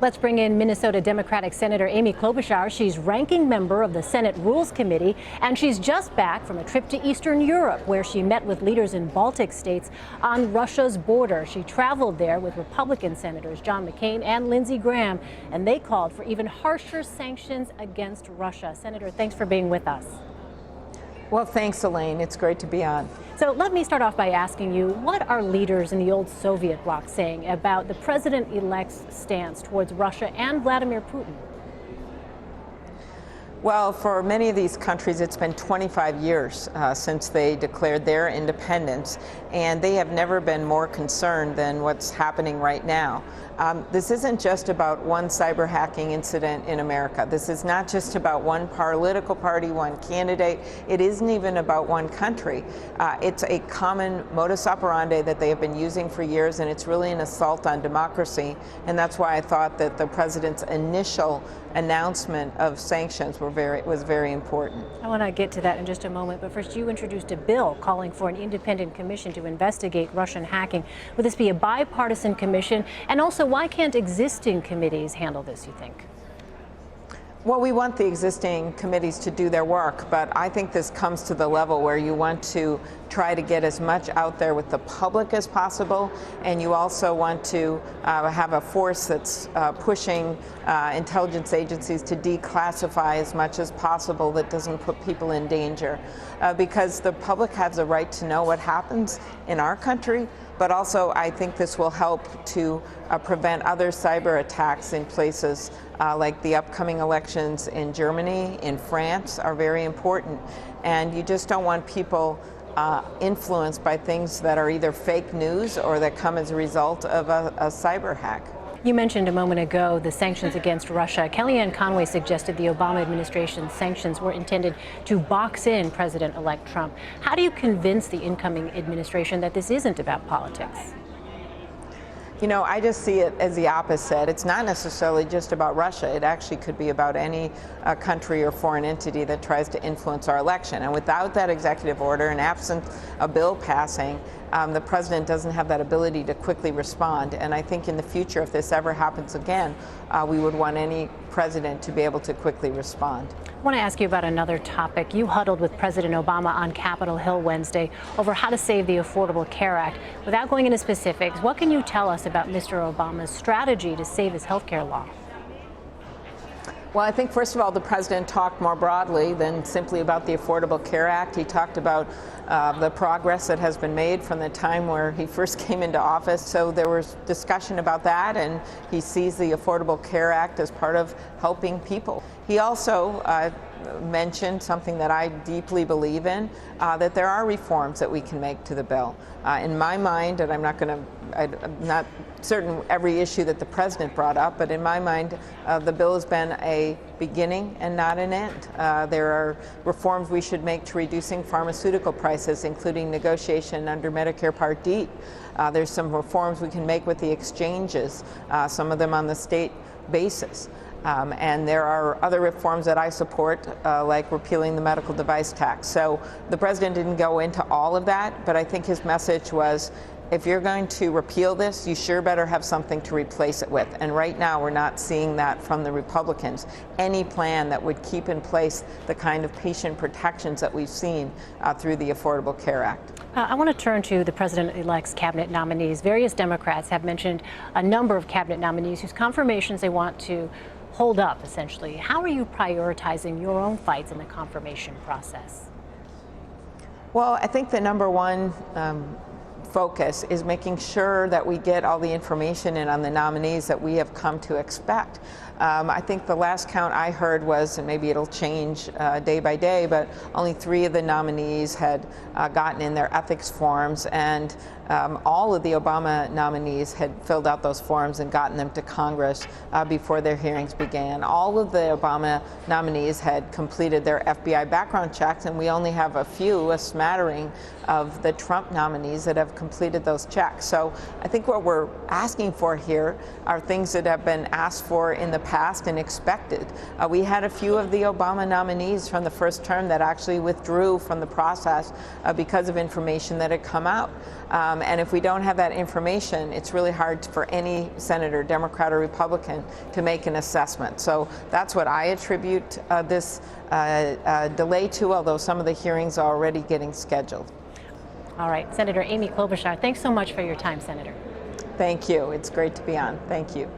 Let's bring in Minnesota Democratic Senator Amy Klobuchar. She's ranking member of the Senate Rules Committee, and she's just back from a trip to Eastern Europe, where she met with leaders in Baltic states on Russia's border. She traveled there with Republican Senators John McCain and Lindsey Graham, and they called for even harsher sanctions against Russia. Senator, thanks for being with us. Well, thanks, Elaine. It's great to be on. So let me start off by asking you, what are leaders in the old Soviet bloc saying about the president-elect's stance towards Russia and Vladimir Putin? Well, for many of these countries, it's been 25 years since they declared their independence, and they have never been more concerned than what's happening right now. This isn't just about one cyber hacking incident in America. This is not just about one political party, one candidate. It isn't even about one country. It's a common modus operandi that they have been using for years, and it's really an assault on democracy. And that's why I thought that the president's initial announcement of sanctions was very important. I want to get to that in just a moment, but first, you introduced a bill calling for an independent commission to investigate Russian hacking. Would this be a bipartisan commission? And also, why can't existing committees handle this, you think? Well, we want the existing committees to do their work, but I think this comes to the level where you want to try to get as much out there with the public as possible, and you also want to have a force that's pushing intelligence agencies to declassify as much as possible that doesn't put people in danger, because the public has a right to know what happens in our country, but also I think this will help to prevent other cyber attacks in places like the upcoming elections in Germany, in France are very important. And you just don't want people influenced by things that are either fake news or that come as a result of a cyber hack. You mentioned a moment ago the sanctions against Russia. Kellyanne Conway suggested the Obama administration's sanctions were intended to box in President-elect Trump. How do you convince the incoming administration that this isn't about politics? You know, I just see it as the opposite. It's not necessarily just about Russia. It actually could be about any country or foreign entity that tries to influence our election. And without that executive order and absent a bill passing, the president doesn't have that ability to quickly respond. And I think in the future, if this ever happens again, we would want any president to be able to quickly respond. I want to ask you about another topic. You huddled with President Obama on Capitol Hill Wednesday over how to save the Affordable Care Act. Without going into specifics, what can you tell us about Mr. Obama's strategy to save his health care law? Well, I think, first of all, the president talked more broadly than simply about the Affordable Care Act. He talked about the progress that has been made from the time where he first came into office. So there was discussion about that, and he sees the Affordable Care Act as part of helping people. He also mentioned something that I deeply believe in, that there are reforms that we can make to the bill. In my mind, and I'm not certain every issue that the president brought up, but in my mind, the bill has been a beginning and not an end. There are reforms we should make to reducing pharmaceutical prices, including negotiation under Medicare Part D. There's some reforms we can make with the exchanges, some of them on the state basis. And there are other reforms that I support, like repealing the medical device tax. So the president didn't go into all of that, but I think his message was, if you're going to repeal this, you sure better have something to replace it with. And right now, we're not seeing that from the Republicans. Any plan that would keep in place the kind of patient protections that we've seen through the Affordable Care Act. I want to turn to the president-elect's cabinet nominees. Various Democrats have mentioned a number of cabinet nominees whose confirmations they want to hold up, essentially. How are you prioritizing your own fights in the confirmation process? Well, I think the number one focus is making sure that we get all the information in on the nominees that we have come to expect. I think the last count I heard was, and maybe it'll change day by day, but only 3 of the nominees had gotten in their ethics forms, and all of the Obama nominees had filled out those forms and gotten them to Congress before their hearings began. All of the Obama nominees had completed their FBI background checks, and we only have a smattering of the Trump nominees that have completed those checks. So I think what we're asking for here are things that have been asked for in the past and expected. We had a few of the Obama nominees from the first term that actually withdrew from the process because of information that had come out. And if we don't have that information, it's really hard for any senator, Democrat or Republican, to make an assessment. So that's what I attribute this delay to, although some of the hearings are already getting scheduled. All right, Senator Amy Klobuchar, thanks so much for your time, Senator. Thank you. It's great to be on. Thank you.